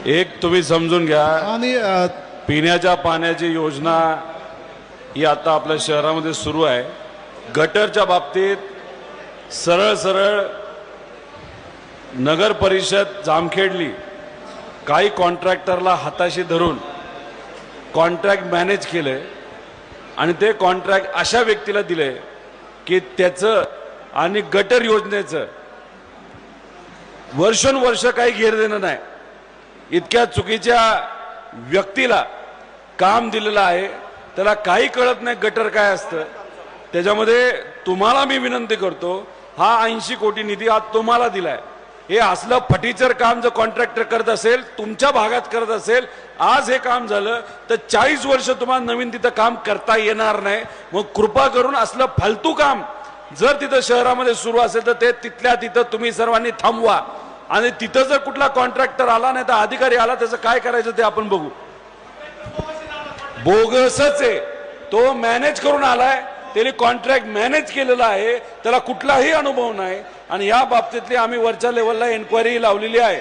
एक तुम्ही समजून घ्या, आणि पिण्याच्या पाण्याची योजना ही आता आपल्या शहरामध्ये सुरू आहे. गटरच्या बाबतीत सरळ सरळ नगर परिषद जामखेडली काही कॉन्ट्रॅक्टरला हाताशी धरून कॉन्ट्रॅक्ट मॅनेज केले आणि ते कॉन्ट्रॅक्ट अशा व्यक्तीला दिले की त्याचं आणि गटर योजनेचं वर्षोनवर्ष काही घेर देणं नाही. इतक्या चुकीच्या व्यक्तीला काम दिलेलं आहे, त्याला काही कळत नाही गटर काय असतं. त्याच्यामध्ये तुम्हाला मी विनंती करतो, हा 80 कोटी निधी आज तुम्हाला दिलाय. हे असलं फटीचर काम जर कॉन्ट्रॅक्टर करत असेल, तुमच्या भागात करत असेल, आज हे काम झालं तर 40 वर्ष तुम्हाला नवीन तिथं काम करता येणार नाही. मग कृपा करून असलं फालतू काम जर तिथं शहरामध्ये सुरू असेल तर ते तिथल्या तिथं तुम्ही सर्वांनी थांबवा. आणि तिथं जर कुठला कॉन्ट्रॅक्टर आला नाही तर अधिकारी आला, त्याचं काय करायचं ते आपण बघू. बोगसच आहे तो, मॅनेज करून आलाय, त्याने कॉन्ट्रॅक्ट मॅनेज केलेला आहे, त्याला कुठलाही अनुभव नाही. आणि या बाबतीतली आम्ही वरच्या लेवलला एन्क्वायरी लावलेली आहे.